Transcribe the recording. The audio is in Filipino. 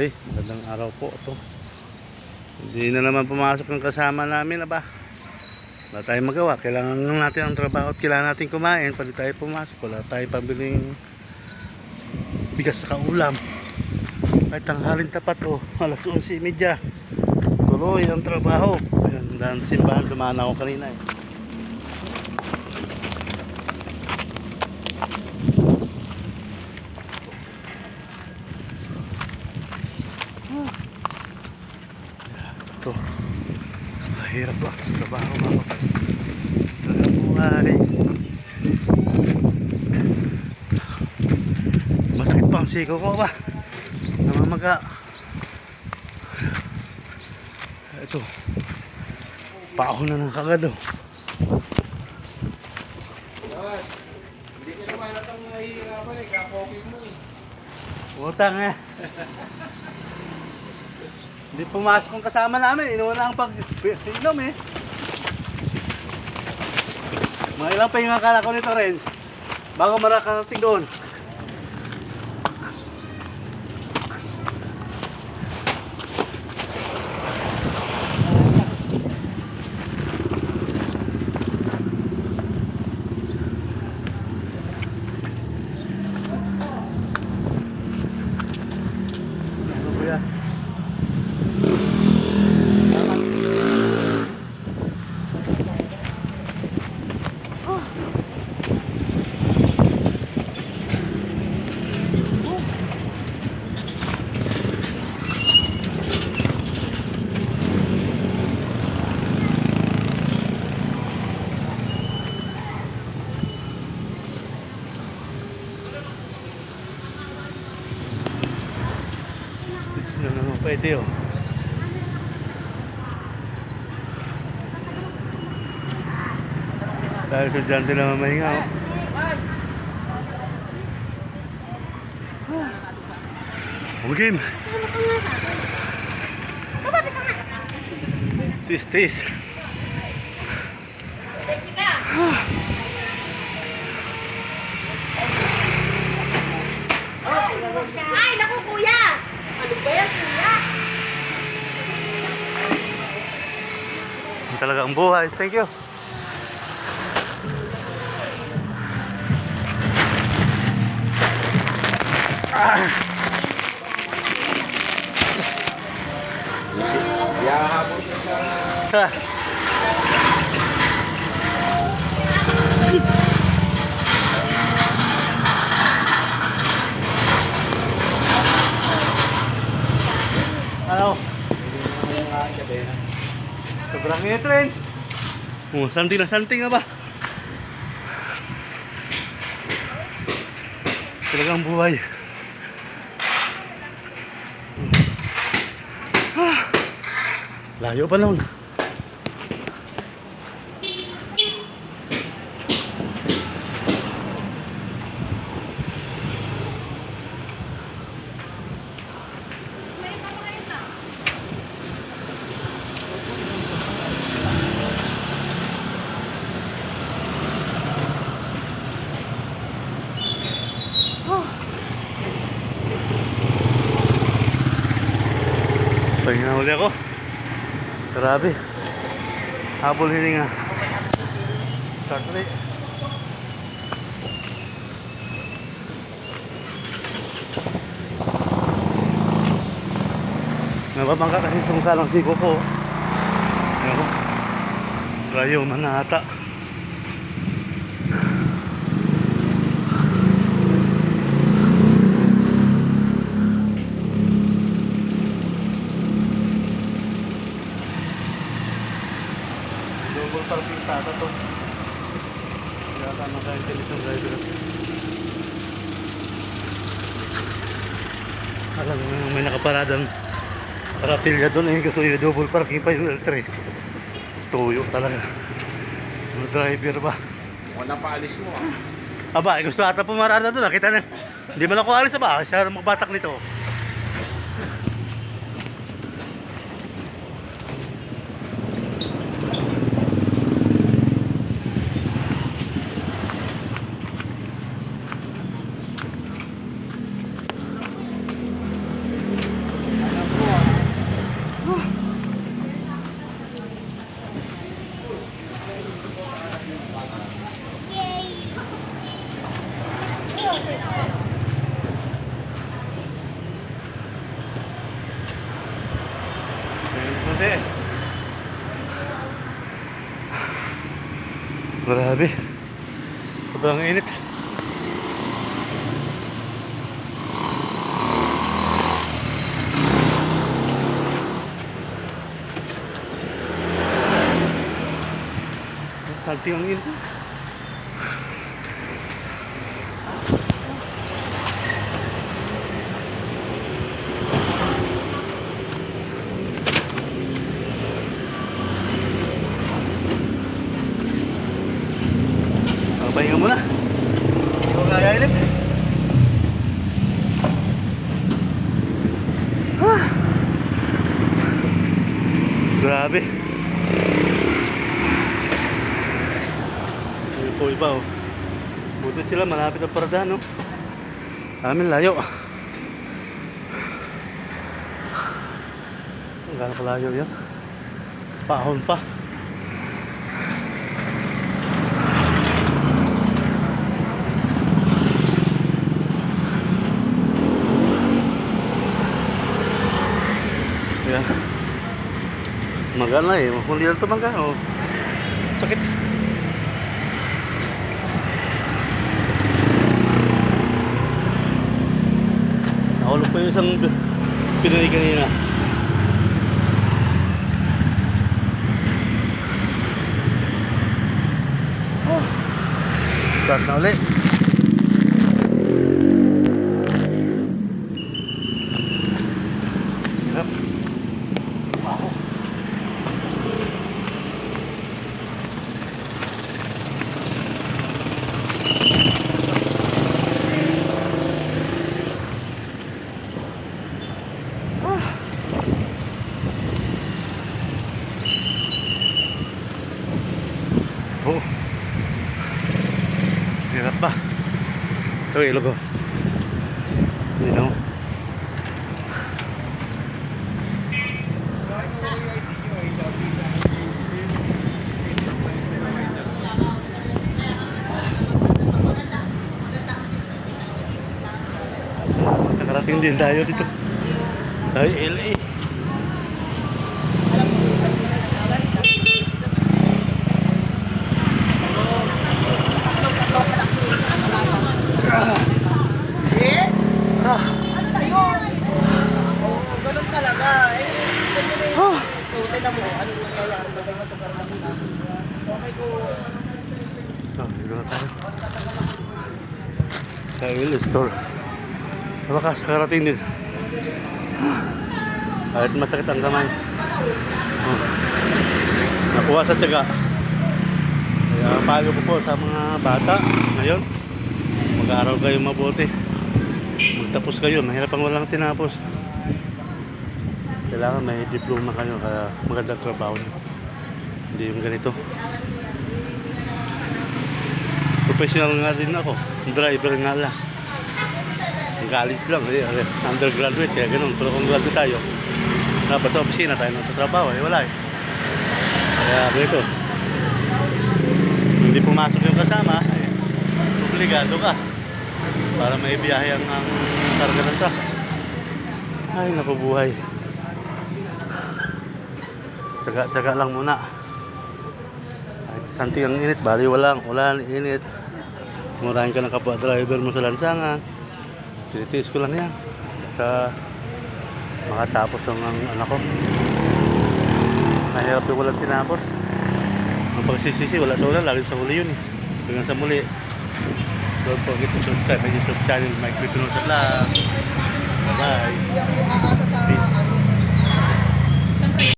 Okay, magandang araw po ito. Hindi na naman pumasok ng kasama namin, aba. Wala tayong magawa, kailangan natin ang trabaho at kailangan natin kumain. Pwede tayo pumasok, wala tayong pambiling bigas sa kaulam. Kahit tanghalin tapat, alas 11:30. Tuloy ang trabaho. Ayan, dahil simbahan, dumaan ako kanina eh. Ito, mahirap ba trabaho mga buhay. Masakit pa ang siko ko ba, namamaga. Ito, paahon na ng kagad. Hindi ka naman natang nahihirapan eh, kapokin mo eh. Utang eh. Hindi pumasok ang kasama namin, inuuna ang pag-inom eh. Mga ilang pa yung akala ko nito rin bago marakarating doon. Ano ba yan? Yan naman pwede oh. Dahil sa dyan din naman mahinga oh. Game. Tis. Ay, naku kuya! Ano ba yan kuya? Yan talaga ang buhay. Thank you. Yahabol ka sa... Ano? Sobrang init rin. Santing na santing nga ba? Talagang buhay. Layo pa nun. Pahinga uli ako. Grabe. Habol hininga. Start ulit. Nababangka kasi itong kalang siko ko. Ayan ko. Rayo manata. Double parking tata to. Kaya tama ka intelligent driver. Alam mo may nakaparadang paratilya doon eh. Gusto yung double parking pa yung L3. Tuyo talaga. Ang driver ba? Wala pa alis mo ah. Aba, gusto ata pumarada doon. Nakita na. Hindi man ako alis ba? Siya magbatak nito. Grabe. Sobrang init. Salting ang init. Pahinga muna. Hindi ko kaya init. Ah. Grabe. Ayun po iba oh. Buti sila malapit ang parada no. Amin layo. Gano'n kalayo yan. Pahon pa. Kaya magana eh, kung di lang ito magana oh. Sakit. Nahulog pa yung isang Pinoy kanina. Oh. Start na ulit. Yep. Oh. Hirap ba? Ito ilog oh. You know. Nakarating din tayo dito. Tayo LA. Ano na yun? Oo, ganun talaga. Tignan mo, ano yung nangyayari? Bagay mo sa karami na. Oh my God. Dito na tayo. Kyle store. Wakas, karating din. Kahit masakit ang kamay. Nakuha sa tiyaga. Kaya payo ko po sa mga bata ngayon. Mag-aaral kayo mabuti. Magtapos kayo, mahirap ang walang tinapos. Kailangan may diploma kayo kaya magandang trabaho nyo. Hindi yung ganito. Professional nga din ako. Driver nga lang. College lang. Undergraduate kaya ganun. Pero kung graduate tayo, dapat sa opisina tayo nagtatrabaho. Wala eh. Kaya ganito. Hindi pumasok yung kasama, obligado ka para may biyahe ang karga ng truck. Ay, nakubuhay. Tsaga lang muna. Ay, santing ang init, bali walang init. Murahin ka ng kapwa driver mo sa lansangan. Tinitiis ko lang yan. Sa makatapos ang anak ko. Mahirap yung walang tinapos. Ang pagsisisi, wala sa ulan, lagi sa huli yun eh. Hanggang sa muli. Don't forget to subscribe my YouTube channel, Mike Pituno sa vlog. Bye-bye. Hindi ako aasa sa